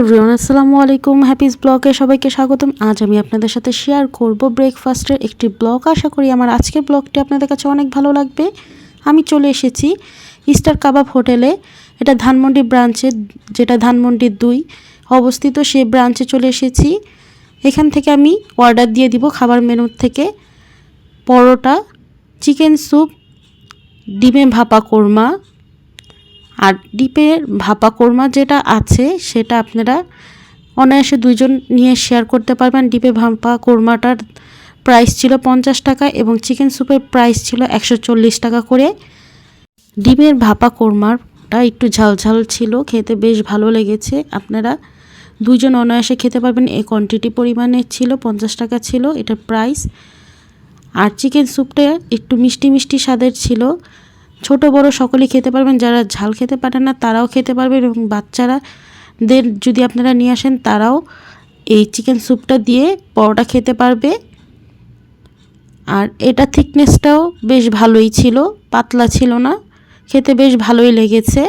Everyone আসসালামু আলাইকুম, Happy's ব্লগে সবাইকে স্বাগতম। আজ আমি আপনাদের সাথে শেয়ার করব ব্রেকফাস্টের একটি ব্লগ। আশা করি আমার আজকের ব্লগটি আপনাদের কাছে অনেক ভালো লাগবে। আমি চলে এসেছি স্টার কাবাব হোটেলে। এটা ধানমন্ডি ব্রাঞ্চে, যেটা ধানমন্ডির 2 অবস্থিত, সেই ব্রাঞ্চে চলে এসেছি। এখান থেকে আমি অর্ডার দিয়ে দিব খাবার মেনুর থেকে পরোটা, চিকেন স্যুপ, ডিমে ভাপা কোরমা। আর ডিপের ভাপা কোরমা যেটা আছে সেটা আপনারা অনায়াসে 2 জন নিয়ে শেয়ার করতে পারবেন। ডিপে ভাপা কোরমাটার প্রাইস ছিল 50 টাকা এবং চিকেন স্যুপের প্রাইস ছিল 140 টাকা করে। ডিমের ভাপা কোরমাটা একটু ঝালঝাল ছিল, খেতে বেশ ভালো লেগেছে। আপনারা 2 জন অনায়াসে খেতে পারবেন, এই কোয়ান্টিটি পরিমাণে ছিল, 50 টাকা ছিল এটার প্রাইস। আর চিকেন স্যুপটা একটু মিষ্টি মিষ্টি স্বাদের ছিল, ছোট বড় সকলেই খেতে পারবেন। যারা ঝাল খেতে পারেন না তারাও খেতে পারবেন এবং বাচ্চারাদের যদি আপনারা নিয়ে আসেন তারাও এই চিকেন স্যুপটা দিয়ে পরোটা খেতে পারবে। আর এটা থিকনেসটাও বেশ ভালোই ছিল, পাতলা ছিল না, খেতে বেশ ভালোই লেগেছে।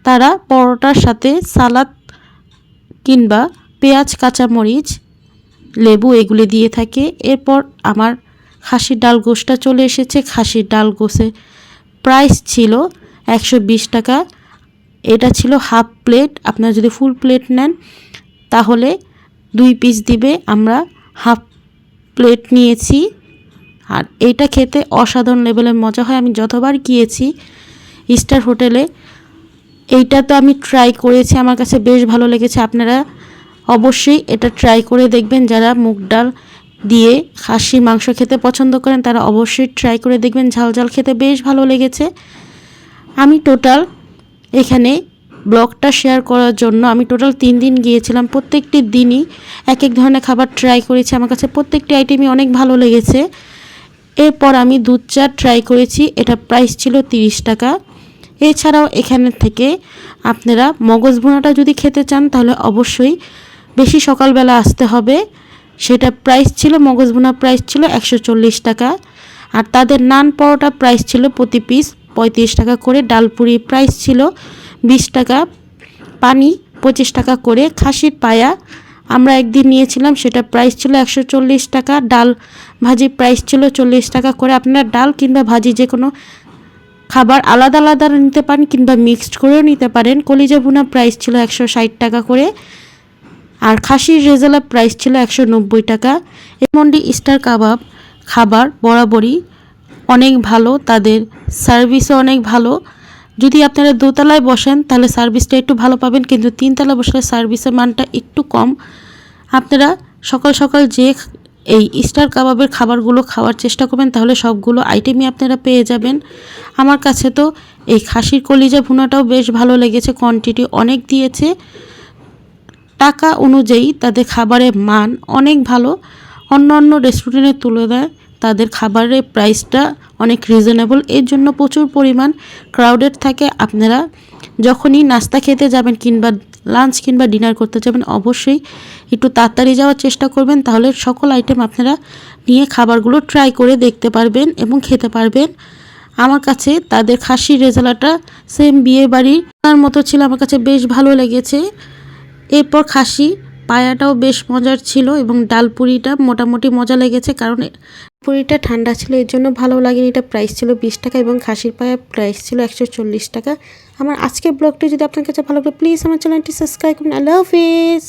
তারা পরোটার সাথে সালাদ কিংবা পেঁয়াজ, কাঁচামরিচ, লেবু এগুলি দিয়ে থাকে। এরপর আমার খাসির ডাল গোশটা চলে এসেছে। খাসির ডাল গোশে প্রাইস ছিল 120 টাকা। এটা ছিল হাফ প্লেট, আপনারা যদি ফুল প্লেট নেন তাহলে 2 পিস দিবে। আমরা হাফ প্লেট নিয়েছি। আর এইটা খেতে অসাধারণ লেভেলের মজা হয়। আমি যতবার গিয়েছি স্টার হোটেলে এইটা তো আমি ট্রাই করেছি, আমার কাছে বেশ ভালো লেগেছে। আপনারা অবশ্যই এটা ট্রাই করে দেখবেন। যারা মুগ ডাল দিয়ে খাসির মাংস খেতে পছন্দ করেন তারা অবশ্যই ট্রাই করে দেখবেন, ঝাল ঝাল খেতে বেশ ভালো লেগেছে। আমি টোটাল এখানে ব্লগটা শেয়ার করার জন্য আমি টোটাল 3 দিন গিয়েছিলাম। প্রত্যেকটি দিনই এক এক ধরনের খাবার ট্রাই করেছি, আমার কাছে প্রত্যেকটি আইটেমই অনেক ভালো লেগেছে। এরপর আমি দুধ চা ট্রাই করেছি, এটা প্রাইস ছিল 30 টাকা। এছাড়াও এখানে থেকে আপনারা মগজ ভুনাটা যদি খেতে চান তাহলে অবশ্যই বেশি সকালবেলা আসতে হবে। সেটা প্রাইস ছিল, মগজ ভুনা প্রাইস ছিল 140 টাকা। আর তাদের নান পরোটা প্রাইস ছিল প্রতি পিস 35 টাকা করে। ডালপুরি প্রাইস ছিল 20 টাকা, পানি 25 টাকা করে। খাসির পায়া আমরা একদিন নিয়েছিলাম, সেটা প্রাইস ছিল 140 টাকা। ডাল ভাজি প্রাইস ছিল 40 টাকা করে। আপনারা ডাল কিংবা ভাজি যে কোনো খাবার আলাদা আলাদা নিতে পারেন কিংবা মিক্সড করেও নিতে পারেন। কলিজা ভুনা প্রাইস ছিল 160 টাকা করে। আর খাসির রেজালা প্রাইস ছিল 190 টাকা। ধানমন্ডি স্টার কাবাব খাবার বরাবরই অনেক ভালো, তাদের সার্ভিসও অনেক ভালো। যদি আপনারা দোতলায় বসেন তাহলে সার্ভিসটা একটু ভালো পাবেন, কিন্তু 3 তলায় বসলে সার্ভিসের মানটা একটু কম। আপনারা সকাল সকাল যে এই স্টার কাবাবের খাবারগুলো খাওয়ার চেষ্টা করবেন, তাহলে সবগুলো আইটেমই আপনারা পেয়ে যাবেন। আমার কাছে তো এই খাসির কলিজা ভুনাটাও বেশ ভালো লেগেছে, কোয়ান্টিটি অনেক দিয়েছে। টাকা অনুযায়ী তাদের খাবারের মান অনেক ভালো। অন্য অন্য রেস্টুরেন্টের তুলনায় তাদের খাবারের প্রাইসটা অনেক রিজনেবল, এর জন্য প্রচুর পরিমাণ ক্রাউডেড থাকে। আপনারা যখনই নাস্তা খেতে যাবেন কিংবা লাঞ্চ কিংবা ডিনার করতে যাবেন অবশ্যই একটু তাড়াতাড়ি যাওয়ার চেষ্টা করবেন, তাহলে সকল আইটেম আপনারা নিয়ে খাবারগুলো ট্রাই করে দেখতে পারবেন এবং খেতে পারবেন। আমার কাছে তাদের খাসির রেজালাটা সেম বিয়ে বাড়ির মতো ছিল, আমার কাছে বেশ ভালো লেগেছে। এরপর খাসি পায়াটাও বেশ মজার ছিল এবং ডালপুরিটা মোটামুটি মজা লেগেছে, কারণ পুরিটা ঠান্ডা ছিল এর জন্য ভালো লাগেনি। এটা প্রাইস ছিল 20 টাকা এবং খাসির পায়া প্রাইস ছিল 140 টাকা। আমার আজকের ব্লগটি যদি আপনার কাছে ভালো লাগে প্লিজ আমার চ্যানেলটি সাবস্ক্রাইব করুন। আল্লাহ হাফিজ।